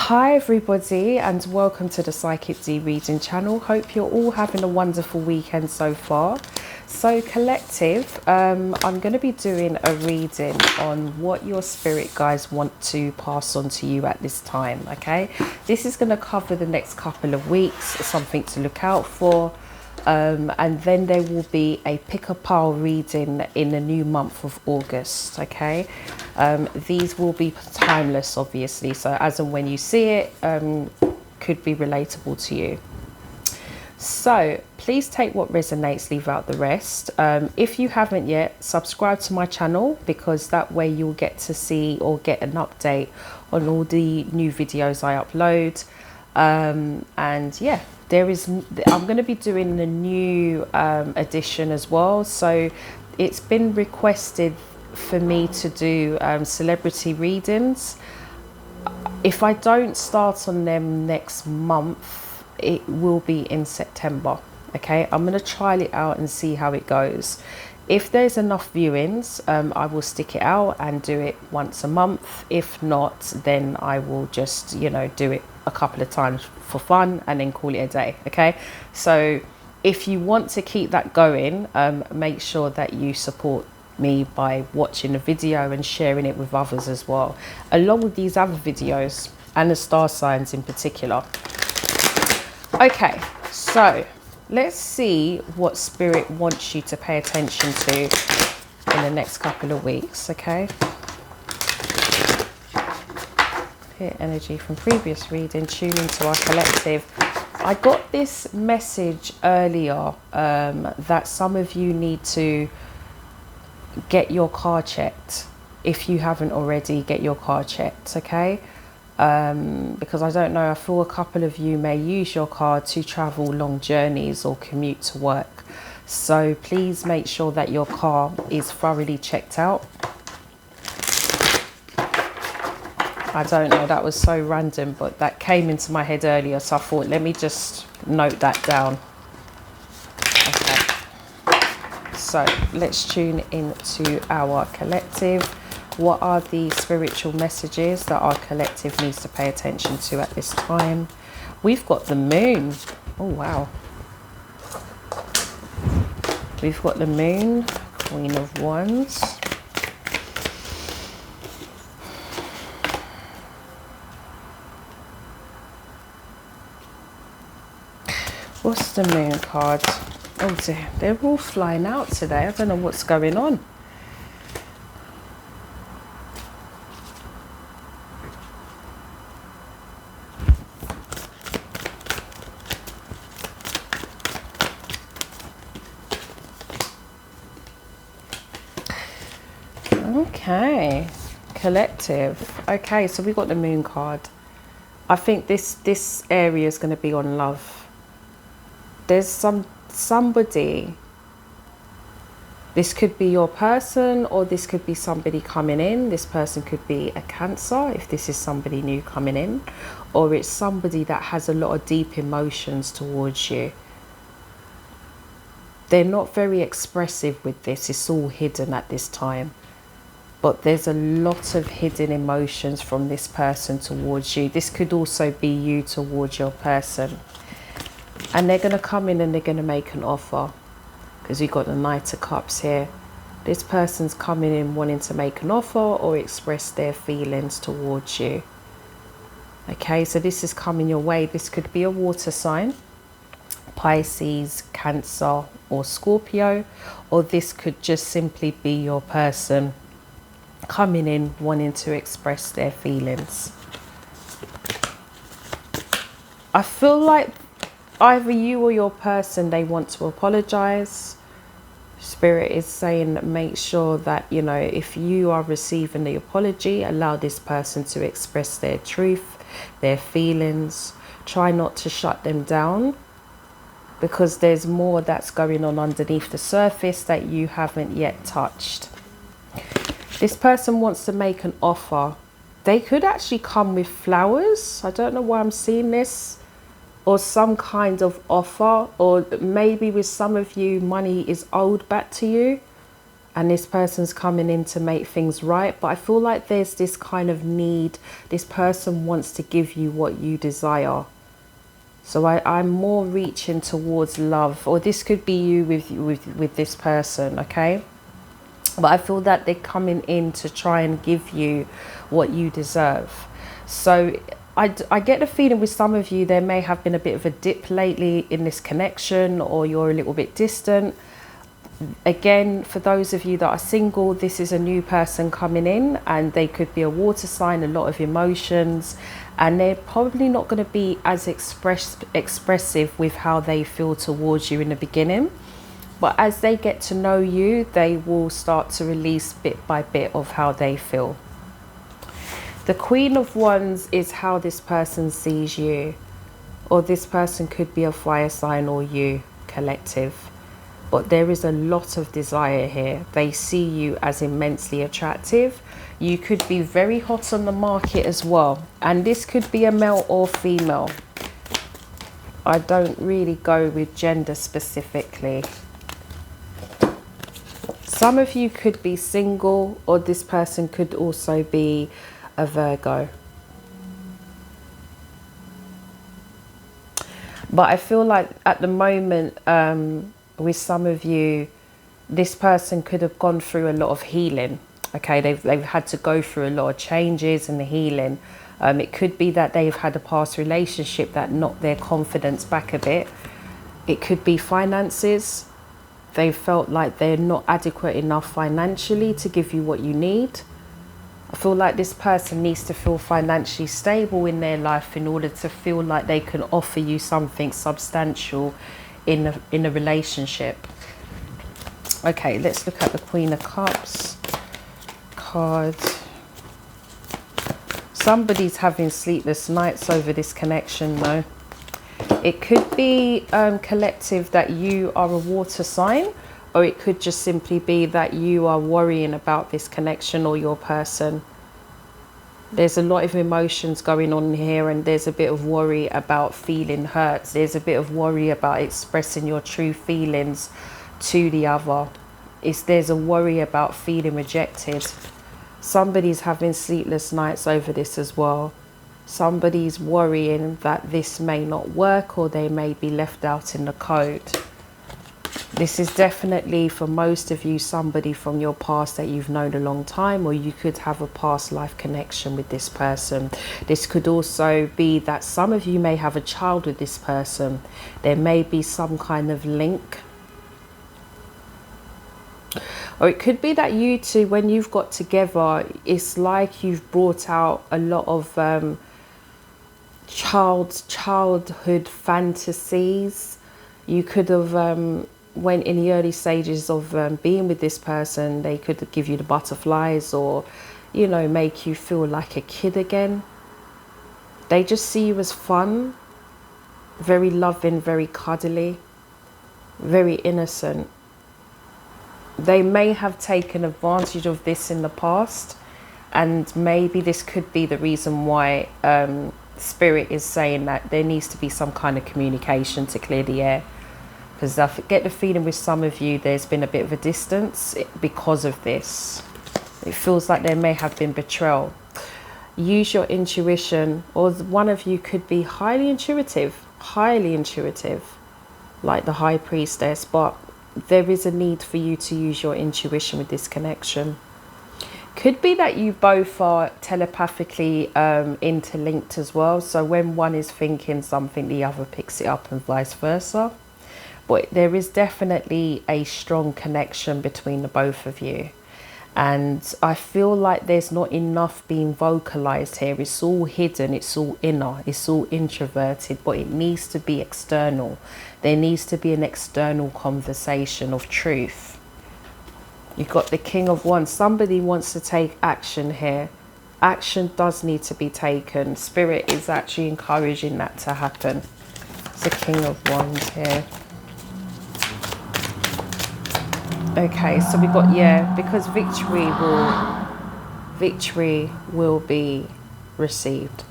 Hi everybody and welcome to the Psychic D reading channel. Hope you're all having a wonderful weekend so far. So collective, I'm going to be doing a reading on what your spirit guides want to pass on to you at this time. Okay, this is going to cover the next couple of weeks, something to look out for. And then there will be a pick-a-pile reading in the new month of August. Okay, these will be timeless, obviously, so as and when you see it, could be relatable to you. So please take what resonates, leave out the rest. If you haven't yet, subscribe to my channel, because that way you'll get to see or get an update on all the new videos I upload. And yeah, I'm going to be doing the new edition as well. So it's been requested for me to do celebrity readings. If I don't start on them next month, it will be in September. Okay, I'm going to trial it out and see how it goes. If there's enough viewings, I will stick it out and do it once a month. If not, then I will just, you know, do it a couple of times for fun and then call it a day. Okay, so if you want to keep that going, make sure that you support me by watching the video and sharing it with others as well, along with these other videos and the star signs in particular. Okay, so let's see what spirit wants you to pay attention to in the next couple of weeks. Okay, here energy from previous reading, tune into our collective. I got this message earlier that some of you need to get your car checked. If you haven't already, get your car checked. Okay, because I don't know, I feel a couple of you may use your car to travel long journeys or commute to work. So please make sure that your car is thoroughly checked out. I don't know, that was so random, but that came into my head earlier, so I thought, let me just note that down. Okay, so let's tune into our collective. What are the spiritual messages that our collective needs to pay attention to at this time? We've got the moon. Oh, wow. We've got the moon, Queen of Wands. What's the moon card? Oh dear, they're all flying out today. I don't know what's going on. Okay, collective. Okay, so we've got the moon card. I think this area is going to be on love. There's somebody, this could be your person, or this could be somebody coming in. This person could be a Cancer if this is somebody new coming in, or it's somebody that has a lot of deep emotions towards you. They're not very expressive with this, it's all hidden at this time. But there's a lot of hidden emotions from this person towards you. This could also be you towards your person. And they're going to come in and they're going to make an offer, because you've got the Knight of Cups here. This person's coming in wanting to make an offer or express their feelings towards you. Okay, so this is coming your way. This could be a water sign, Pisces, Cancer or Scorpio, or this could just simply be your person coming in wanting to express their feelings. I feel like either you or your person, they want to apologize. Spirit is saying make sure that, you know, if you are receiving the apology, allow this person to express their truth, their feelings. Try not to shut them down, because there's more that's going on underneath the surface that you haven't yet touched. This person wants to make an offer. They could actually come with flowers. I don't know why I'm seeing this. Or some kind of offer. Or maybe with some of you, money is owed back to you. and this person's coming in to make things right. But I feel like there's this kind of need. This person wants to give you what you desire. So I'm more reaching towards love, or this could be you with this person, okay? But I feel that they're coming in to try and give you what you deserve. So I get the feeling with some of you, there may have been a bit of a dip lately in this connection, or you're a little bit distant. Again, for those of you that are single, this is a new person coming in, and they could be a water sign, a lot of emotions, and they're probably not going to be as expressive with how they feel towards you in the beginning. But as they get to know you, they will start to release bit by bit of how they feel. The Queen of Wands is how this person sees you, or this person could be a fire sign or you, collective. But there is a lot of desire here. They see you as immensely attractive. You could be very hot on the market as well. And this could be a male or female. I don't really go with gender specifically. Some of you could be single, or this person could also be a Virgo. But I feel like at the moment, with some of you, this person could have gone through a lot of healing. Okay, they've had to go through a lot of changes in the healing. It could be that they've had a past relationship that knocked their confidence back a bit. It could be finances. They felt like they're not adequate enough financially to give you what you need. I feel like this person needs to feel financially stable in their life in order to feel like they can offer you something substantial in a relationship. Okay, let's look at the Queen of Cups card. Somebody's having sleepless nights over this connection though. It could be collective that you are a water sign, or it could just simply be that you are worrying about this connection or your person. There's a lot of emotions going on here, and there's a bit of worry about feeling hurt. There's a bit of worry about expressing your true feelings to the other. There's a worry about feeling rejected. Somebody's having sleepless nights over this as well. Somebody's worrying that this may not work, or they may be left out in the code. This is definitely, for most of you, somebody from your past that you've known a long time, or you could have a past life connection with this person. This could also be that some of you may have a child with this person. There may be some kind of link. Or it could be that you two, when you've got together, it's like you've brought out a lot of childhood fantasies. You could have when in the early stages of being with this person, they could give you the butterflies, or, you know, make you feel like a kid again. They just see you as fun, very loving, very cuddly, very innocent. They may have taken advantage of this in the past, and maybe this could be the reason why Spirit is saying that there needs to be some kind of communication to clear the air. Because I get the feeling with some of you, there's been a bit of a distance because of this. It feels like there may have been betrayal. Use your intuition, or one of you could be highly intuitive, like the High Priestess, but there is a need for you to use your intuition with this connection. Could be that you both are telepathically interlinked as well. So when one is thinking something, the other picks it up, and vice versa. But there is definitely a strong connection between the both of you. And I feel like there's not enough being vocalized here. It's all hidden, it's all inner, it's all introverted, but it needs to be external. There needs to be an external conversation of truth. You've got the King of Wands. Somebody wants to take action here. Action does need to be taken. Spirit is actually encouraging that to happen. It's the King of Wands here. Okay, so we've got, yeah, because victory will be received.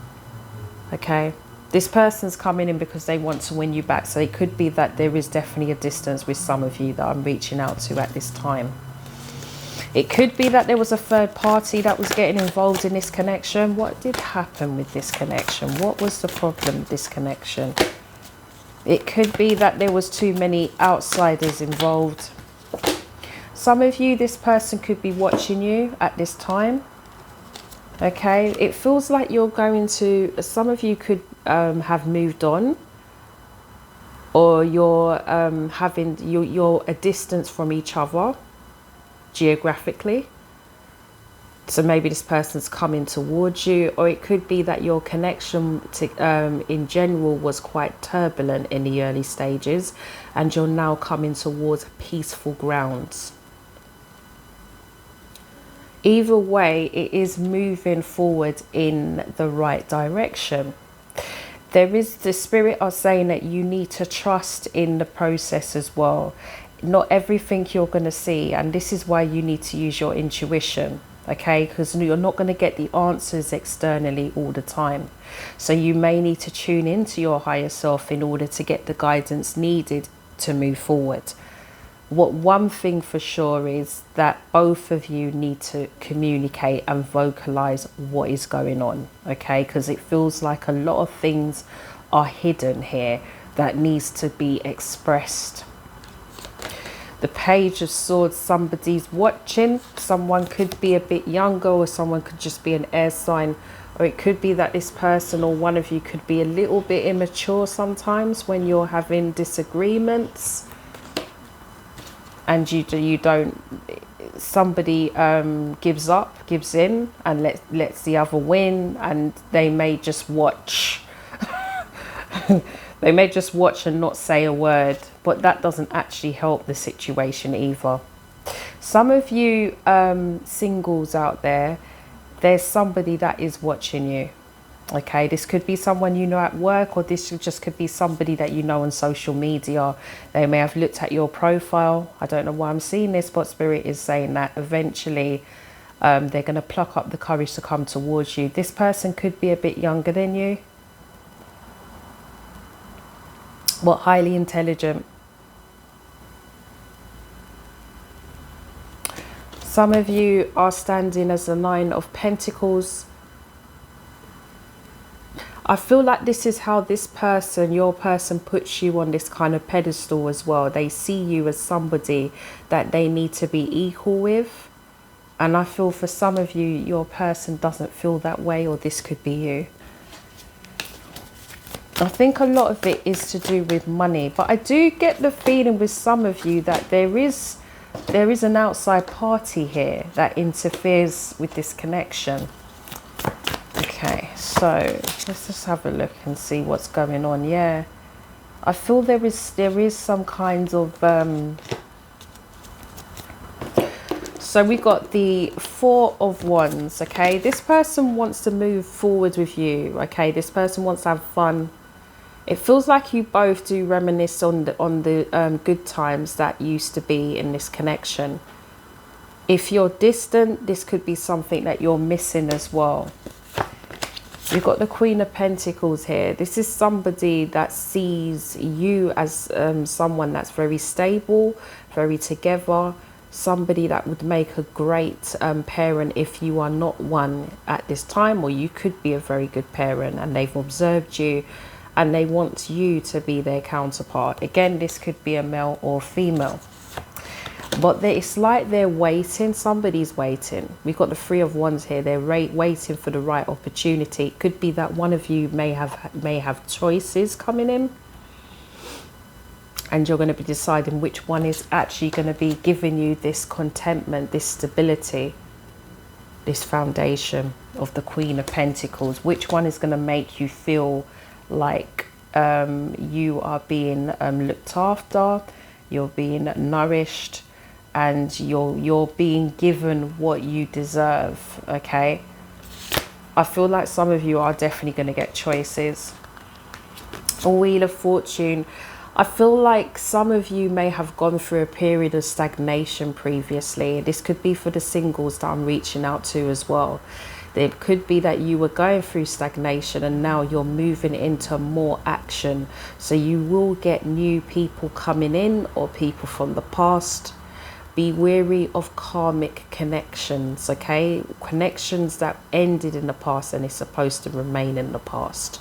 Okay, this person's coming in because they want to win you back. So it could be that there is definitely a distance with some of you that I'm reaching out to at this time. It could be that there was a third party that was getting involved in this connection. What did happen with this connection? What was the problem with this connection? It could be that there was too many outsiders involved. Some of you, this person could be watching you at this time. Okay, it feels like you're going to, some of you could have moved on, or you're you're a distance from each other geographically. So maybe this person's coming towards you, or it could be that your connection to, in general was quite turbulent in the early stages, and you're now coming towards peaceful grounds. Either way, it is moving forward in the right direction. There is, the spirit are saying that you need to trust in the process as well. Not everything you're going to see, and this is why you need to use your intuition, okay? Because you're not going to get the answers externally all the time. So you may need to tune into your higher self in order to get the guidance needed to move forward. What one thing for sure is that both of you need to communicate and vocalize what is going on, okay? Because it feels like a lot of things are hidden here that needs to be expressed. The Page of Swords, somebody's watching. Someone could be a bit younger, or someone could just be an air sign, or it could be that this person or one of you could be a little bit immature sometimes when you're having disagreements. And you don't, somebody gives up, gives in, and lets the other win, and they may just watch. They may just watch and not say a word, but that doesn't actually help the situation either. Some of you singles out there, there's somebody that is watching you. Okay, this could be someone you know at work, or this just could be somebody that you know on social media. They may have looked at your profile. I don't know why I'm seeing this, but Spirit is saying that eventually they're going to pluck up the courage to come towards you. This person could be a bit younger than you, but highly intelligent. Some of you are standing as the Nine of Pentacles. I feel like this is how this person, your person, puts you on this kind of pedestal as well. They see you as somebody that they need to be equal with. And I feel for some of you, your person doesn't feel that way, or this could be you. I think a lot of it is to do with money. But I do get the feeling with some of you that there is an outside party here that interferes with this connection. Okay, so let's just have a look and see what's going on. Yeah, I feel there is some kind of so we got the Four of Wands. Okay, this person wants to move forward with you. Okay, this person wants to have fun. It feels like you both do reminisce on the good times that used to be in this connection. If you're distant, this could be something that you're missing as well. You've got the Queen of Pentacles here. This is somebody that sees you as someone that's very stable, very together, somebody that would make a great parent if you are not one at this time, or you could be a very good parent, and they've observed you and they want you to be their counterpart. Again, this could be a male or female. But it's like they're waiting. Somebody's waiting. We've got the Three of Wands here. They're waiting for the right opportunity. It could be that one of you may have choices coming in, and you're going to be deciding which one is actually going to be giving you this contentment, this stability, this foundation of the Queen of Pentacles. Which one is going to make you feel like you are being looked after, you're being nourished, and you're being given what you deserve. Okay, I feel like some of you are definitely going to get choices. A Wheel of Fortune. I feel like some of you may have gone through a period of stagnation previously. This could be for the singles that I'm reaching out to as well. It could be that you were going through stagnation and now you're moving into more action. So you will get new people coming in, or people from the past. Be wary of karmic connections, okay? Connections that ended in the past and is supposed to remain in the past.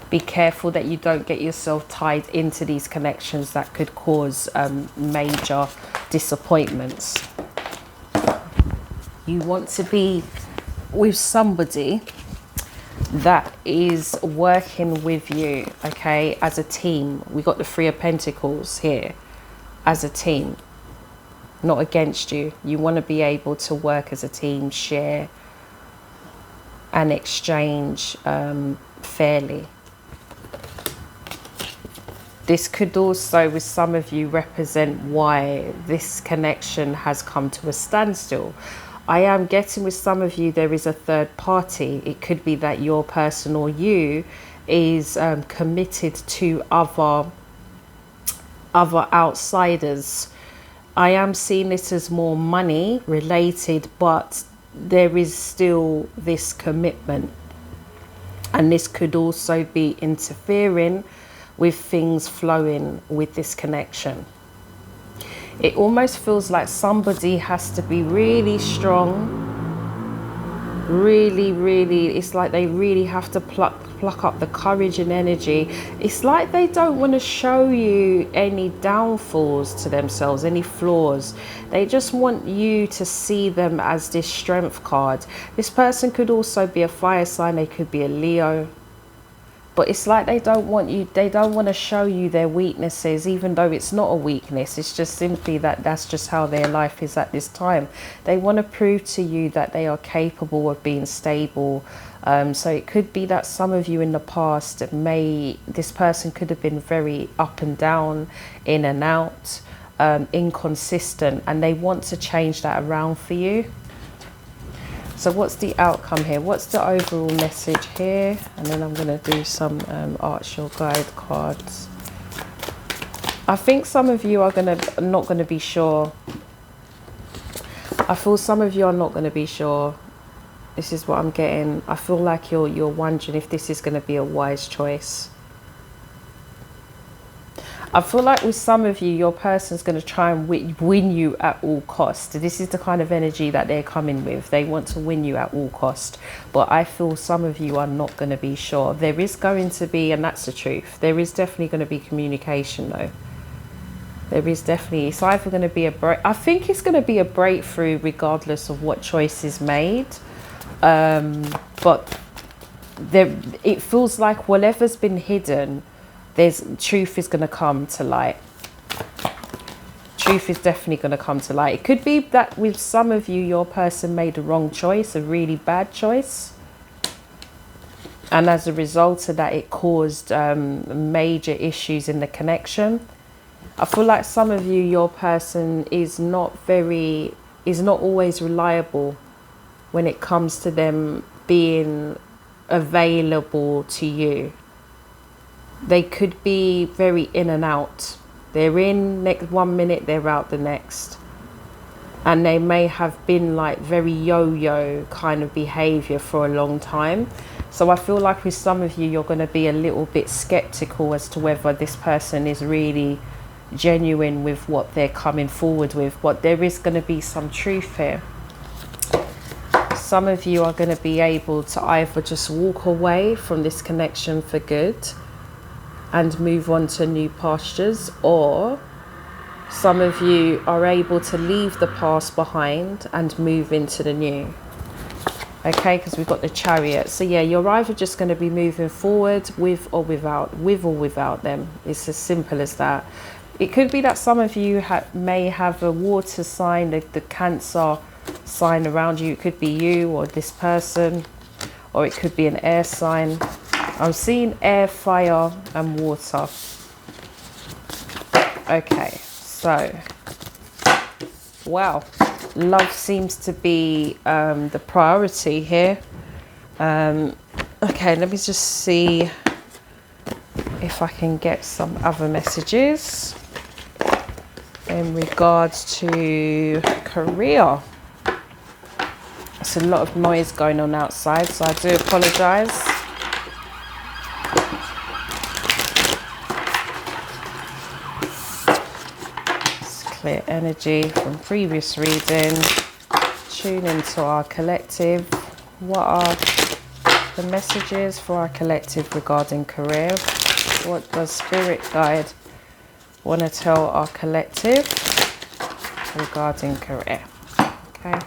Be careful that you don't get yourself tied into these connections that could cause major disappointments. You want to be with somebody that is working with you, okay, as a team. We got the Three of Pentacles here, as a team, not against you. You want to be able to work as a team, share and exchange fairly. This could also, with some of you, represent why this connection has come to a standstill. I am getting with some of you, there is a third party. It could be that your person or you is committed to other outsiders. I am seeing this as more money related, but there is still this commitment. And this could also be interfering with things flowing with this connection. It almost feels like somebody has to be really strong, really, it's like they really have to pluck up the courage and energy. It's like they don't want to show you any downfalls to themselves, any flaws. They just want you to see them as this strength card. This person could also be a fire sign, they could be a Leo. But it's like they don't want to show you their weaknesses, even though it's not a weakness. It's just simply that that's just how their life is at this time. They want to prove to you that they are capable of being stable. So it could be that some of you in the past this person could have been very up and down, in and out, inconsistent, and they want to change that around for you. So what's the outcome here? What's the overall message here? And then I'm going to do some Archer Guide cards. I think some of you are not going to be sure. I feel some of you are not going to be sure. This is what I'm getting. I feel like you're wondering if this is going to be a wise choice. I feel like with some of you, your person's going to try and win you at all cost. This is the kind of energy that they're coming with. They want to win you at all cost. But I feel some of you are not going to be sure. There is going to be, and that's the truth, there is definitely going to be communication though. There is definitely, it's either going to be I think it's going to be a breakthrough regardless of what choice is made. But it feels like whatever's been hidden, truth is going to come to light. Truth is definitely going to come to light. It could be that with some of you, your person made a wrong choice, a really bad choice. And as a result of that, it caused major issues in the connection. I feel like some of you, your person is not always reliable when it comes to them being available to you. They could be very in and out. They're in next 1 minute, they're out the next. And they may have been like very yo-yo kind of behavior for a long time. So I feel like with some of you, you're going to be a little bit skeptical as to whether this person is really genuine with what they're coming forward with. But there is going to be some truth here. Some of you are going to be able to either just walk away from this connection for good and move on to new pastures, or some of you are able to leave the past behind and move into the new. Okay, because we've got the Chariot. So yeah, you're either just going to be moving forward with or without them. It's as simple as that. It could be that some of you may have a water sign, the Cancer sign around you. It could be you or this person, or it could be an air sign. I'm seeing air, fire and water. Okay, so wow, love seems to be the priority here. Okay, let me just see if I can get some other messages in regards to career. There's a lot of noise going on outside, so I do apologize. clear energy from previous reading. Tune into our collective. What are the messages for our collective regarding career? What does Spirit Guide want to tell our collective regarding career? Okay.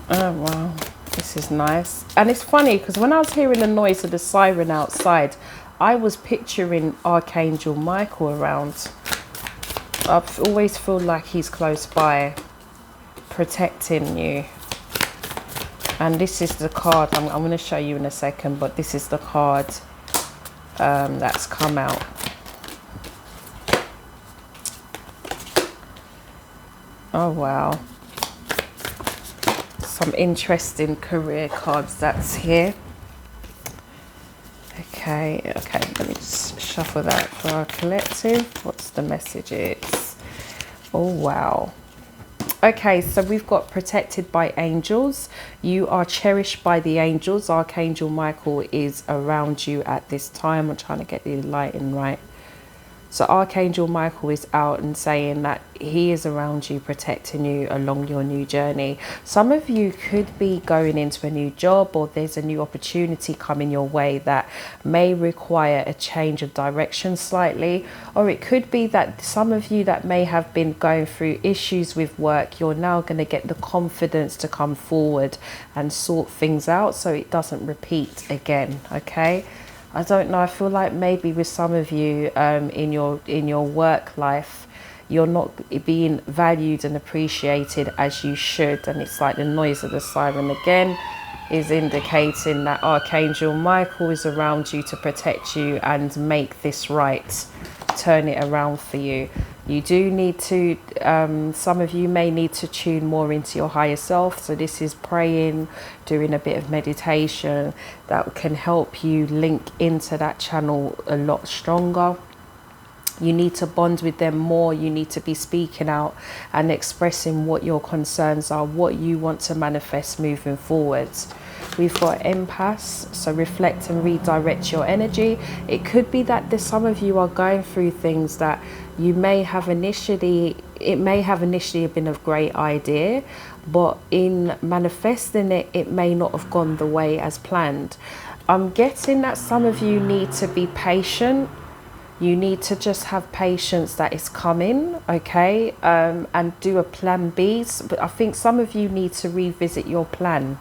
Oh wow, this is nice. And it's funny because when I was hearing the noise of the siren outside, I was picturing Archangel Michael around. I always feel like he's close by, protecting you. And this is the card, I'm going to show you in a second, but this is the card that's come out. Oh wow. Some interesting career cards that's here. Okay, let me just shuffle that for our collective. What's the messages? Oh wow. Okay, so we've got protected by angels. You are cherished by the angels. Archangel Michael is around you at this time. I'm trying to get the lighting right. So Archangel Michael is out and saying that he is around you, protecting you along your new journey. Some of you could be going into a new job, or there's a new opportunity coming your way that may require a change of direction slightly. Or it could be that some of you that may have been going through issues with work, you're now going to get the confidence to come forward and sort things out so it doesn't repeat again, okay? I don't know, I feel like maybe with some of you in your work life, you're not being valued and appreciated as you should. And it's like the noise of the siren again is indicating that Archangel Michael is around you to protect you and make this right, turn it around for you. You do need to, some of you may need to tune more into your higher self. So this is praying, doing a bit of meditation that can help you link into that channel a lot stronger. You need to bond with them more. You need to be speaking out and expressing what your concerns are, what you want to manifest moving forwards. We've got empaths, so reflect and redirect your energy. It could be that some of you are going through things that you may have initially, it may have initially been a great idea, but in manifesting it, it may not have gone the way as planned. I'm getting that some of you need to be patient. You need to just have patience that it's coming, okay, and do a plan B. But I think some of you need to revisit your plan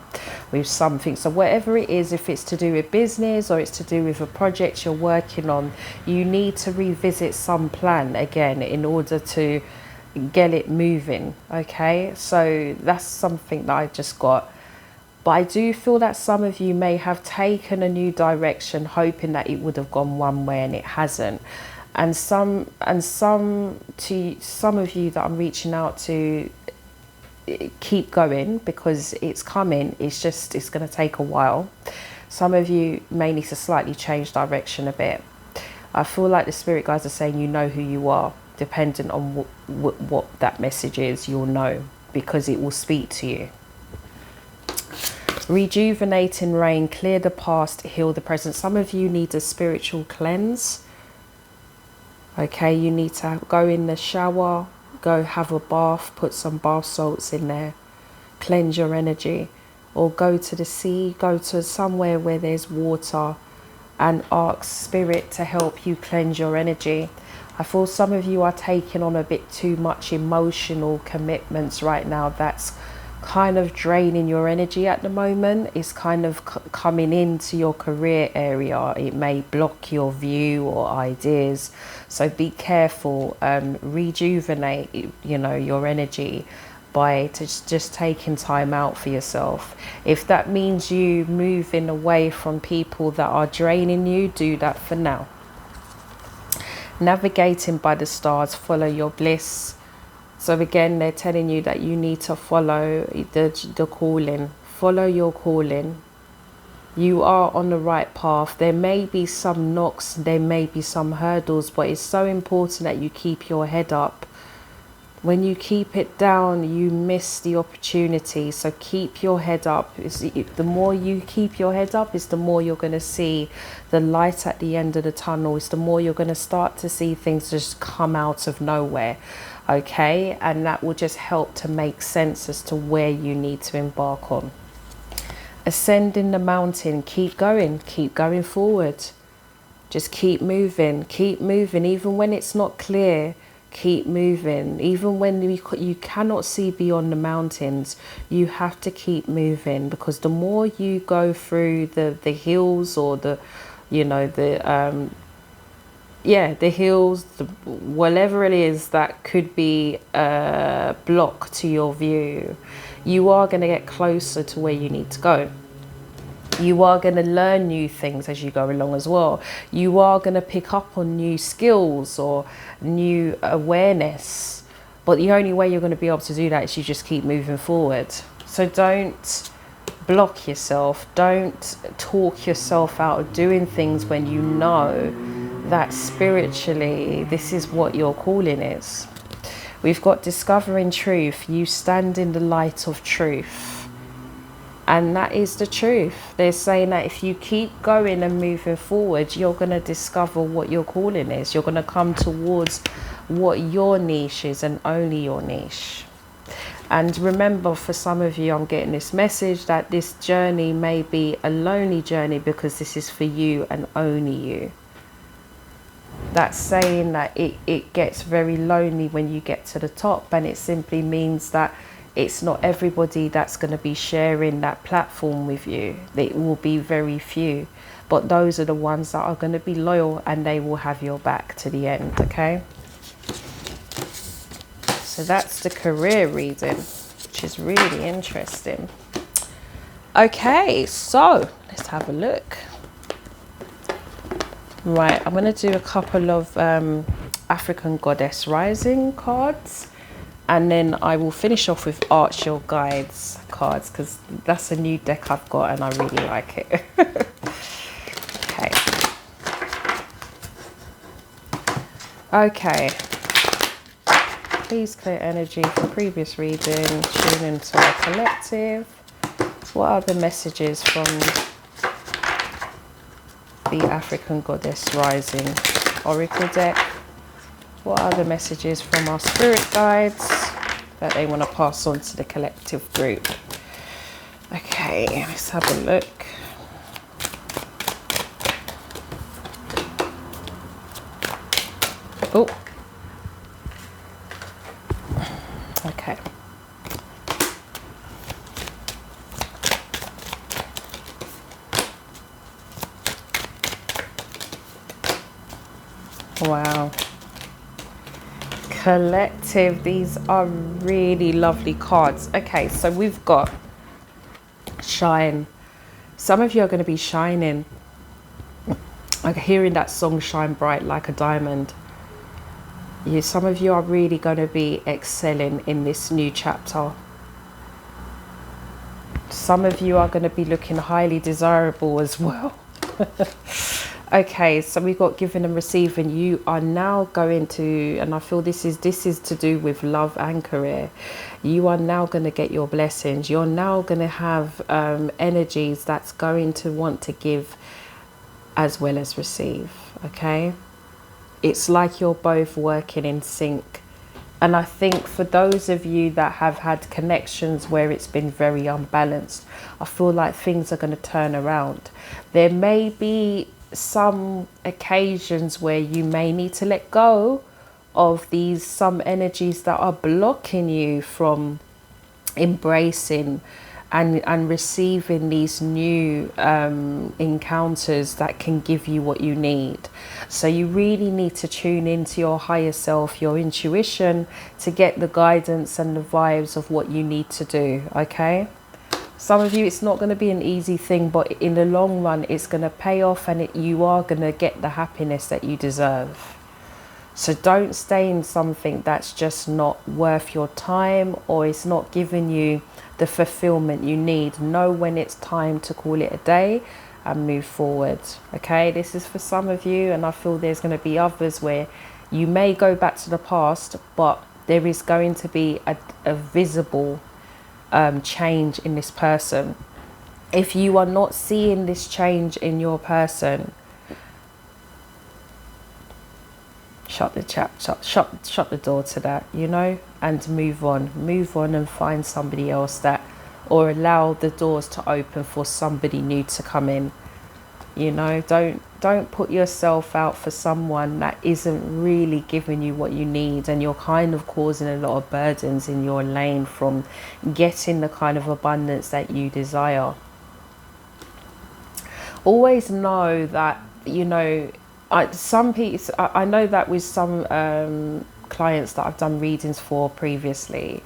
with something. So whatever it is, if it's to do with business or it's to do with a project you're working on, you need to revisit some plan again in order to get it moving, okay? So that's something that I just got. But I do feel that some of you may have taken a new direction hoping that it would have gone one way and it hasn't. And some of you that I'm reaching out to, keep going because it's coming. It's going to take a while. Some of you may need to slightly change direction a bit. I feel like the spirit guides are saying you know who you are. Depending on what that message is, you'll know because it will speak to you. Rejuvenating rain, clear the past, heal the present. Some of you need a spiritual cleanse. Okay, you need to go in the shower, go have a bath, put some bath salts in there, cleanse your energy, or go to the sea, go to somewhere where there's water and ask spirit to help you cleanse your energy. I feel some of you are taking on a bit too much emotional commitments right now. That's kind of draining your energy at the moment. It's kind of coming into your career area. It may block your view or ideas. So be careful. Rejuvenate, your energy by just taking time out for yourself. If that means you moving away from people that are draining you, do that for now. Navigating by the stars, follow your bliss. So again, they're telling you that you need to follow the calling. Follow your calling. You are on the right path. There may be some knocks, there may be some hurdles, but it's so important that you keep your head up. When you keep it down, you miss the opportunity. So keep your head up. The more you keep your head up, is the more you're going to see the light at the end of the tunnel. It's the more you're going to start to see things just come out of nowhere. Okay? And that will just help to make sense as to where you need to embark on. Ascending the mountain, keep going forward. Just keep moving, even when it's not clear. Keep moving. Even when you cannot see beyond the mountains, you have to keep moving, because the more you go through the hills, or the hills, whatever it is that could be a block to your view, you are going to get closer to where you need to go. You are going to learn new things as you go along as well. You are going to pick up on new skills or new awareness. But the only way you're going to be able to do that is you just keep moving forward. So don't block yourself. Don't talk yourself out of doing things when you know that spiritually this is what your calling is. We've got discovering truth. You stand in the light of truth. And that is the truth. They're saying that if you keep going and moving forward, you're going to discover what your calling is. You're going to come towards what your niche is, and only your niche. And remember, for some of you, I'm getting this message that this journey may be a lonely journey, because this is for you and only you. That's saying that it gets very lonely when you get to the top, and it simply means that it's not everybody that's going to be sharing that platform with you. It will be very few, but those are the ones that are going to be loyal, and they will have your back to the end. Okay, so that's the career reading, which is really interesting. Okay, so let's have a look. Right, I'm going to do a couple of African Goddess Rising cards. And then I will finish off with Arch Your Guides cards, because that's a new deck I've got and I really like it. Okay. Okay. Please clear energy from previous reading. Tune into our collective. What are the messages from the African Goddess Rising Oracle deck? What are the messages from our spirit guides that they want to pass on to the collective group? Okay, let's have a look. Oh. Okay. Wow. Collective, these are really lovely cards. Okay, so we've got shine. Some of you are going to be shining, like hearing that song Shine Bright Like a Diamond. Some of you are really going to be excelling in this new chapter. Some of you are going to be looking highly desirable as well. Okay, so we've got giving and receiving. You are now going to, and I feel this is to do with love and career. You are now going to get your blessings. You're now going to have energies that's going to want to give as well as receive. Okay, it's like you're both working in sync. And I think for those of you that have had connections where it's been very unbalanced, I feel like things are going to turn around. There may be some occasions where you may need to let go of some energies that are blocking you from embracing and receiving these new encounters that can give you what you need. So you really need to tune into your higher self, your intuition, to get the guidance and the vibes of what you need to do. Okay, some of you, it's not going to be an easy thing, but in the long run it's going to pay off, and you are going to get the happiness that you deserve. So don't stay in something that's just not worth your time, or it's not giving you the fulfillment you need. Know when it's time to call it a day, and move forward. Okay, this is for some of you, and I feel there's going to be others where you may go back to the past, but there is going to be a visible change in this person. If you are not seeing this change in your person, shut the door to that, you know, and move on and find somebody else that, or allow the doors to open for somebody new to come in. You know, don't put yourself out for someone that isn't really giving you what you need, and you're kind of causing a lot of burdens in your lane from getting the kind of abundance that you desire. Always know that, you know, I know that with some clients that I've done readings for previously,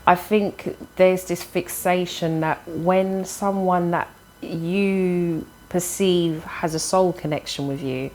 I think there's this fixation that when someone that you perceive has a soul connection with you,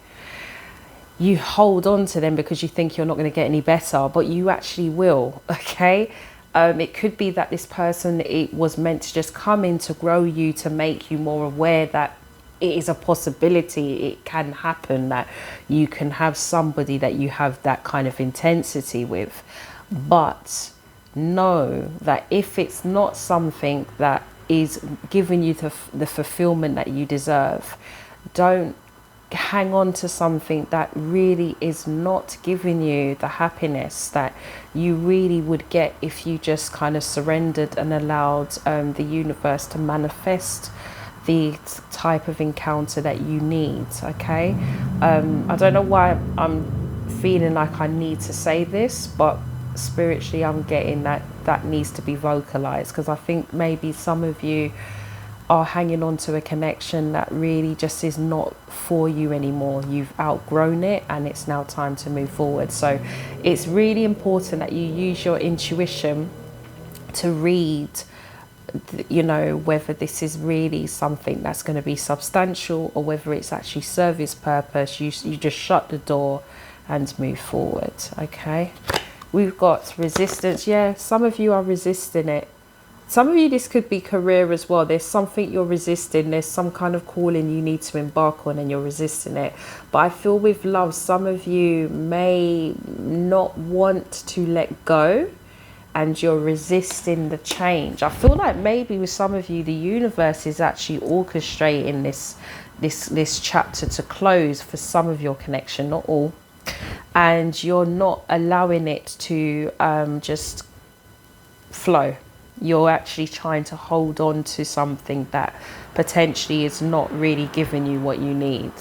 you hold on to them because you think you're not going to get any better, but you actually will. Okay, it could be that this person, it was meant to just come in to grow you, to make you more aware that it is a possibility, it can happen, that you can have somebody that you have that kind of intensity with. But know that if it's not something that is giving you the fulfillment that you deserve, don't hang on to something that really is not giving you the happiness that you really would get if you just kind of surrendered and allowed the universe to manifest the type of encounter that you need. Okay, I don't know why I'm feeling like I need to say this, but spiritually I'm getting that needs to be vocalized, because I think maybe some of you are hanging on to a connection that really just is not for you anymore. You've outgrown it and it's now time to move forward. So it's really important that you use your intuition to read, you know, whether this is really something that's going to be substantial or whether it's actually service purpose. You just shut the door and move forward. Okay, we've got resistance. Yeah, some of you are resisting it. Some of you, this could be career as well. There's something you're resisting. There's some kind of calling you need to embark on and you're resisting it. But I feel with love, some of you may not want to let go and you're resisting the change. I feel like maybe with some of you, the universe is actually orchestrating this chapter to close for some of your connection, not all. And you're not allowing it to just flow. You're actually trying to hold on to something that potentially is not really giving you what you need.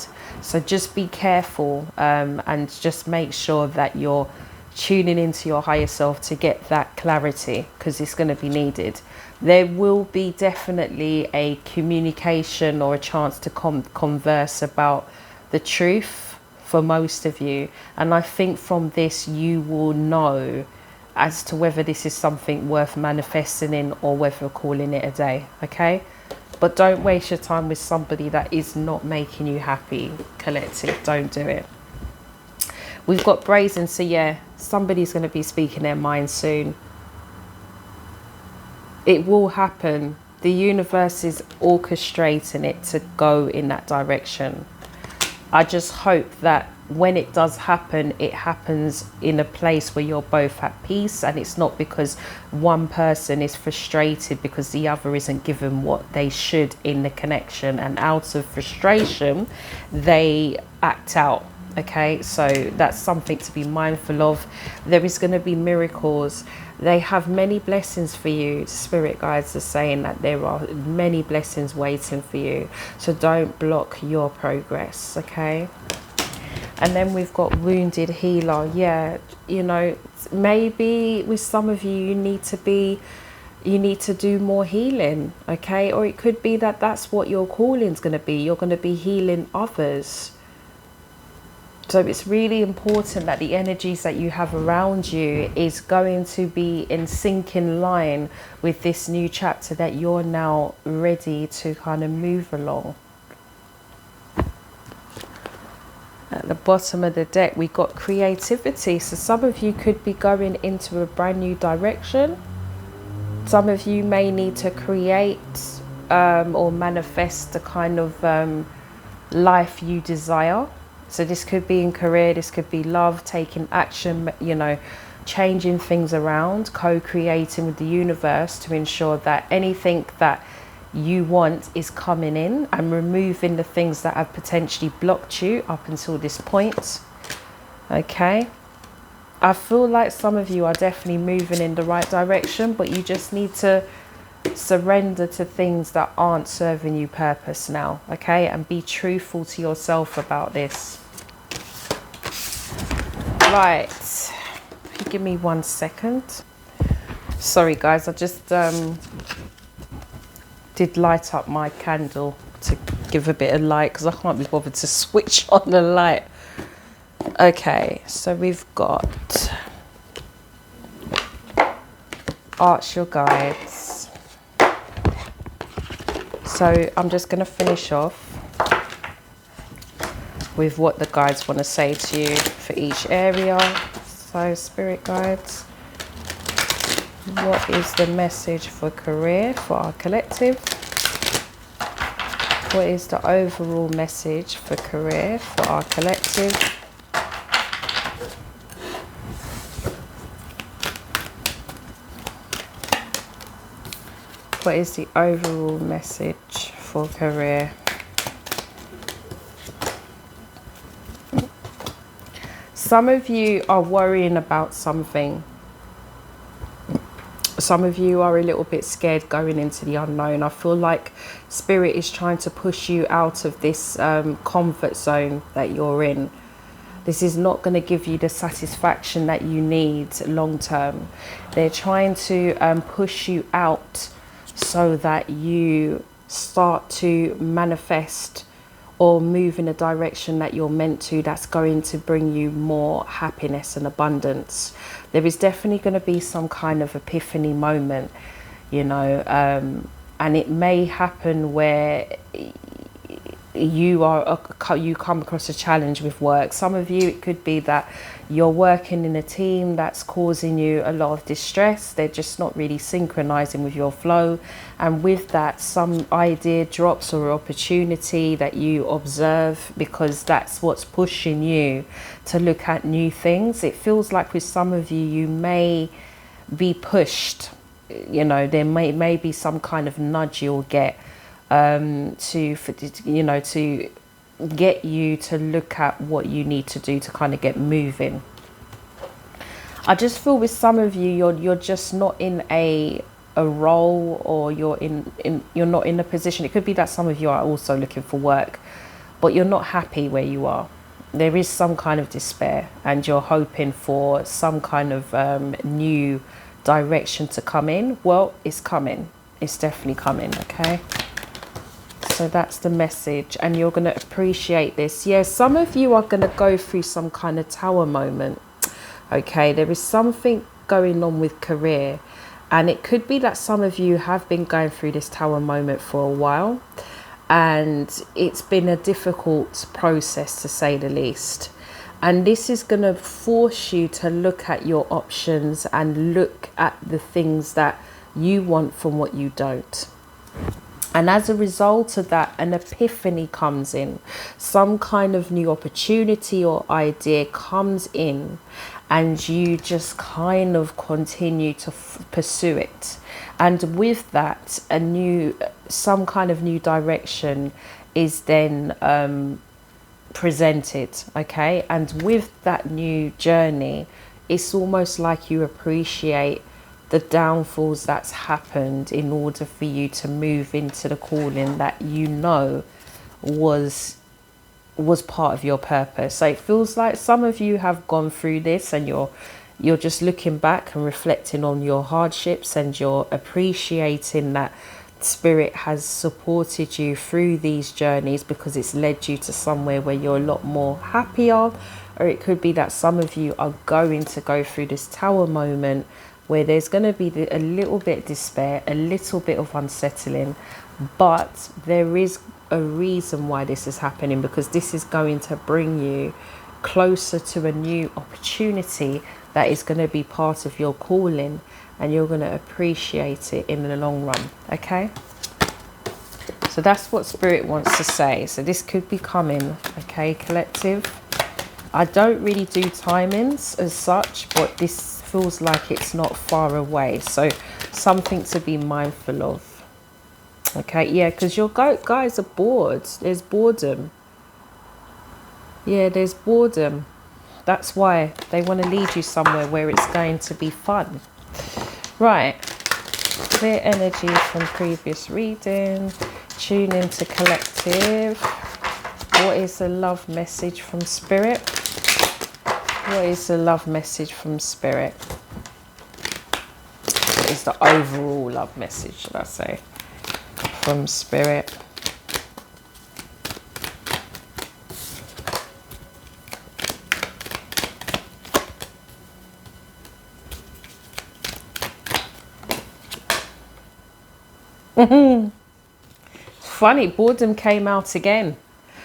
So just be careful and just make sure that you're tuning into your higher self to get that clarity, because it's going to be needed. There will be definitely a communication or a chance to converse about the truth for most of you. And I think from this you will know as to whether this is something worth manifesting in or whether calling it a day. Okay, but don't waste your time with somebody that is not making you happy. Collective, don't do it. We've got brazen, so yeah, somebody's going to be speaking their mind soon. It will happen. The universe is orchestrating it to go in that direction. I just hope that when it does happen, it happens in a place where you're both at peace, and it's not because one person is frustrated because the other isn't given what they should in the connection, and out of frustration they act out. Okay, so that's something to be mindful of. There is going to be miracles. They have many blessings for you. Spirit guides are saying that there are many blessings waiting for you, so don't block your progress. Okay. And then we've got wounded healer. Yeah, you know, maybe with some of you, you need to do more healing. Okay, or it could be that that's what your calling's going to be. You're going to be healing others. So it's really important that the energies that you have around you is going to be in sync, in line with this new chapter that you're now ready to kind of move along. At the bottom of the deck, we got creativity. So some of you could be going into a brand new direction. Some of you may need to create or manifest a kind of life you desire. So this could be in career, this could be love, taking action, you know, changing things around, co-creating with the universe to ensure that anything that you want is coming in, and removing the things that have potentially blocked you up until this point. Okay, I feel like some of you are definitely moving in the right direction, but you just need to surrender to things that aren't serving you purpose now. Okay, and be truthful to yourself about this. Right, give me 1 second. Sorry guys, I just did light up my candle to give a bit of light because I can't be bothered to switch on the light. Okay, so we've got Arch Your Guides. So I'm just going to finish off with what the guides want to say to you for each area. So Spirit Guides, what is the message for career for our collective? What is the overall message for career for our collective? What is the overall message for career? Some of you are worrying about something. Some of you are a little bit scared going into the unknown. I feel like Spirit is trying to push you out of this comfort zone that you're in. This is not going to give you the satisfaction that you need long term. They're trying to push you out so that you start to manifest or move in a direction that you're meant to, that's going to bring you more happiness and abundance. There is definitely going to be some kind of epiphany moment, you know, and it may happen where you come across a challenge with work. Some of you, it could be that you're working in a team that's causing you a lot of distress. They're just not really synchronizing with your flow, and with that, some idea drops or opportunity that you observe, because that's what's pushing you to look at new things. It feels like with some of you, you may be pushed, you know, there may be some kind of nudge you'll get to get you to look at what you need to do to kind of get moving. I just feel with some of you, you're just not in a role, or you're not in a position. It could be that some of you are also looking for work, but you're not happy where you are. There is some kind of despair, and you're hoping for some kind of new direction to come in. Well, it's coming. It's definitely coming. Okay. So that's the message, and you're going to appreciate this. Yeah, some of you are going to go through some kind of tower moment. Okay, there is something going on with career, and it could be that some of you have been going through this tower moment for a while, and it's been a difficult process, to say the least. And this is going to force you to look at your options and look at the things that you want from what you don't. And as a result of that, an epiphany comes in. Some kind of new opportunity or idea comes in, and you just kind of continue to pursue it. And with that, some kind of new direction is then presented, okay? And with that new journey, it's almost like you appreciate the downfalls that's happened in order for you to move into the calling that you know was part of your purpose. So it feels like some of you have gone through this, and you're just looking back and reflecting on your hardships, and you're appreciating that Spirit has supported you through these journeys, because it's led you to somewhere where you're a lot more happier. Or it could be that some of you are going to go through this tower moment where there's going to be a little bit of despair, a little bit of unsettling, but there is a reason why this is happening, because this is going to bring you closer to a new opportunity that is going to be part of your calling, and you're going to appreciate it in the long run. Okay, So that's what Spirit wants to say. So this could be coming, okay, collective. I don't really do timings as such, but this feels like it's not far away. So something to be mindful of. Okay, yeah, because your guys are bored. There's boredom. Yeah, there's boredom. That's why they want to lead you somewhere where it's going to be fun. Right. Clear energy from previous reading. Tune into collective. What is the love message from Spirit? What is the love message from Spirit? What is the overall love message, should I say, from Spirit? Funny, boredom came out again.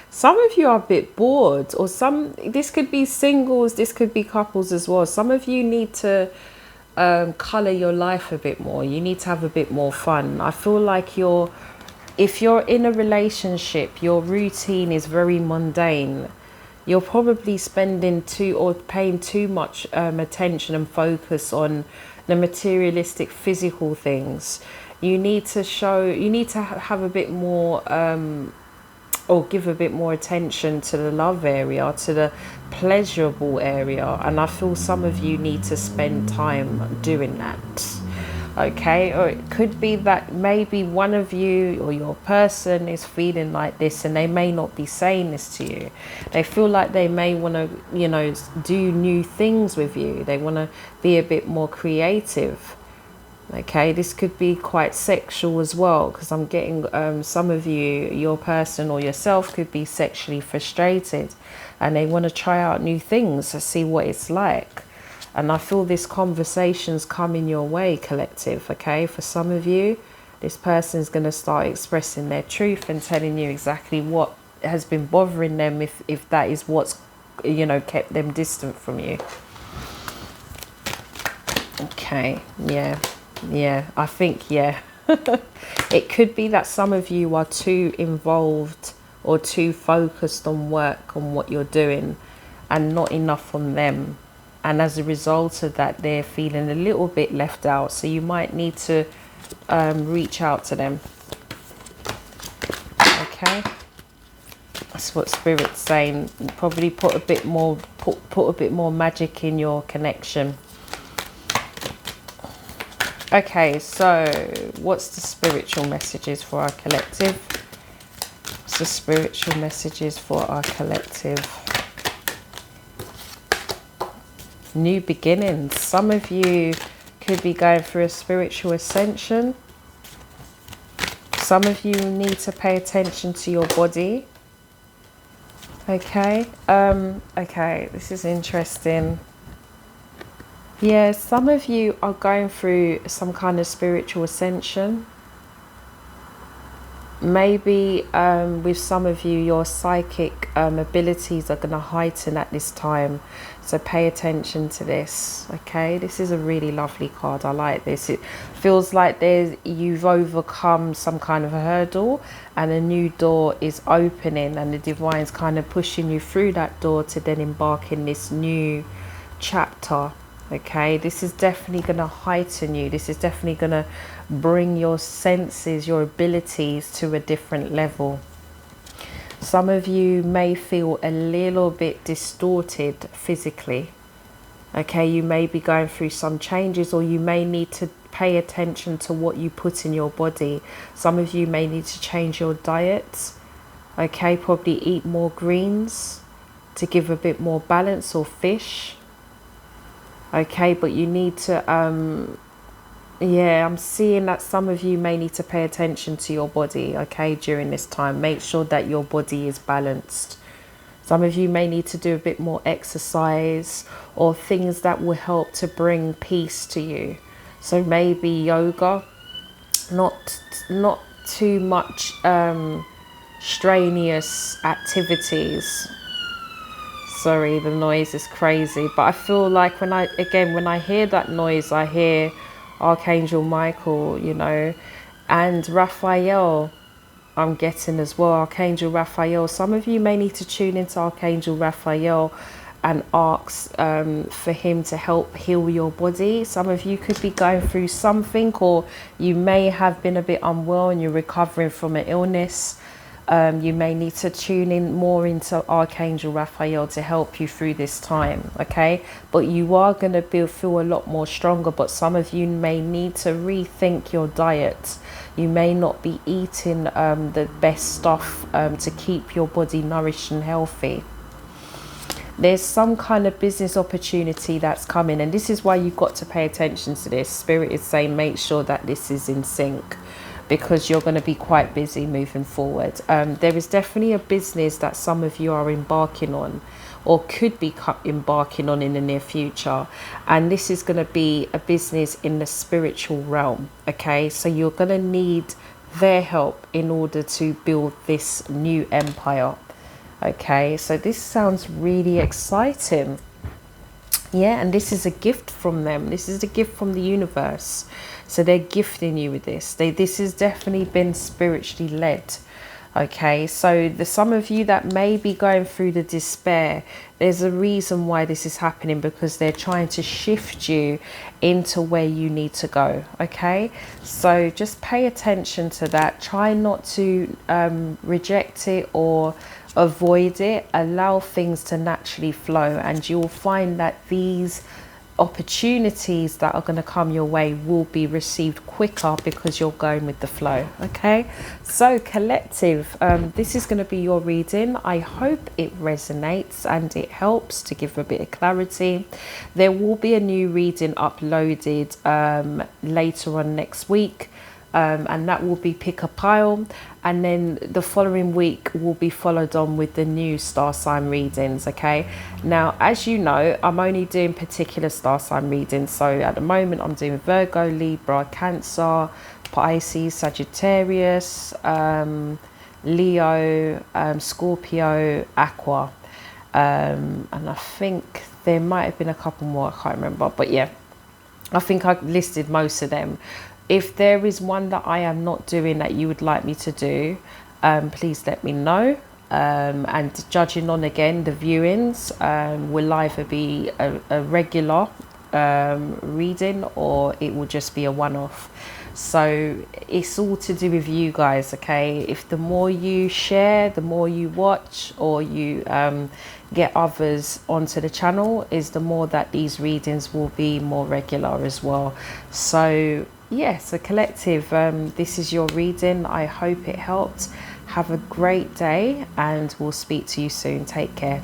Some of you are a bit bored, or this could be singles, this could be couples as well. Some of you need to colour your life a bit more. You need to have a bit more fun. I feel like if you're in a relationship, your routine is very mundane. You're probably spending paying too much attention and focus on the materialistic physical things. You need to have a bit more or give a bit more attention to the love area, to the pleasurable area. And I feel some of you need to spend time doing that. Okay, or it could be that maybe one of you or your person is feeling like this, and they may not be saying this to you. They feel like they may want to, do new things with you. They want to be a bit more creative. Okay, this could be quite sexual as well, because I'm getting some of you, your person or yourself could be sexually frustrated and they want to try out new things to see what it's like. And I feel this conversation's coming your way, collective. Okay, for some of you, this person's going to start expressing their truth and telling you exactly what has been bothering them, if that is what's kept them distant from you. Okay, yeah, I think, yeah. It could be that some of you are too involved or too focused on work, on what you're doing, and not enough on them. And as a result of that, they're feeling a little bit left out. So you might need to reach out to them. Okay. That's what Spirit's saying. Probably put a bit more magic in your connection. Okay, so what's the spiritual messages for our collective? What's the spiritual messages for our collective? New beginnings. Some of you could be going through a spiritual ascension. Some of you need to pay attention to your body. Okay, okay, this is interesting. Yeah, some of you are going through some kind of spiritual ascension. Maybe with some of you, your psychic abilities are going to heighten at this time. So pay attention to this, okay? This is a really lovely card. I like this. It feels like you've overcome some kind of a hurdle and a new door is opening, and the divine's kind of pushing you through that door to then embark in this new chapter. Okay, this is definitely going to heighten you. This is definitely going to bring your senses, your abilities to a different level. Some of you may feel a little bit distorted physically. Okay, you may be going through some changes, or you may need to pay attention to what you put in your body. Some of you may need to change your diet. Okay, probably eat more greens to give a bit more balance, or fish. Okay, but you need to, I'm seeing that some of you may need to pay attention to your body, okay, during this time. Make sure that your body is balanced. Some of you may need to do a bit more exercise, or things that will help to bring peace to you. So maybe yoga, not too much strenuous activities. Sorry, the noise is crazy, but I feel like when I hear that noise, I hear Archangel Michael, and Raphael. I'm getting as well, Archangel Raphael. Some of you may need to tune into Archangel Raphael and ask for him to help heal your body. Some of you could be going through something, or you may have been a bit unwell and you're recovering from an illness. You may need to tune in more into Archangel Raphael to help you through this time, okay? But you are going to feel a lot more stronger, but some of you may need to rethink your diet. You may not be eating the best stuff to keep your body nourished and healthy. There's some kind of business opportunity that's coming, and this is why you've got to pay attention to this. Spirit is saying make sure that this is in sync, because you're going to be quite busy moving forward. There is definitely a business that some of you are embarking on, or could be embarking on in the near future, and this is going to be a business in the spiritual realm, okay? So you're going to need their help in order to build this new empire, okay? So this sounds really exciting. Yeah, and this is a gift from them. This is a gift from the universe. So they're gifting you with this. This has definitely been spiritually led. Okay, so some of you that may be going through the despair, there's a reason why this is happening, because they're trying to shift you into where you need to go. Okay, so just pay attention to that. Try not to reject it or avoid it. Allow things to naturally flow, and you'll find that these opportunities that are going to come your way will be received quicker because you're going with the flow. Okay, so collective, this is going to be your reading. I hope it resonates and it helps to give a bit of clarity. There will be a new reading uploaded later on next week, and that will be pick a pile, and then the following week will be followed on with the new star sign readings. Okay, now as you know, I'm only doing particular star sign readings, so at the moment I'm doing Virgo, Libra, Cancer, Pisces, Sagittarius, Leo, Scorpio, Aqua, and I think there might have been a couple more, I can't remember, but yeah, I think I listed most of them. If there is one that I am not doing that you would like me to do, please let me know. And judging on, again, the viewings will either be a regular reading, or it will just be a one-off. So it's all to do with you guys, okay? If the more you share, the more you watch, or you get others onto the channel, is the more that these readings will be more regular as well. So yeah, so collective, this is your reading. I hope it helped. Have a great day, and we'll speak to you soon. Take care.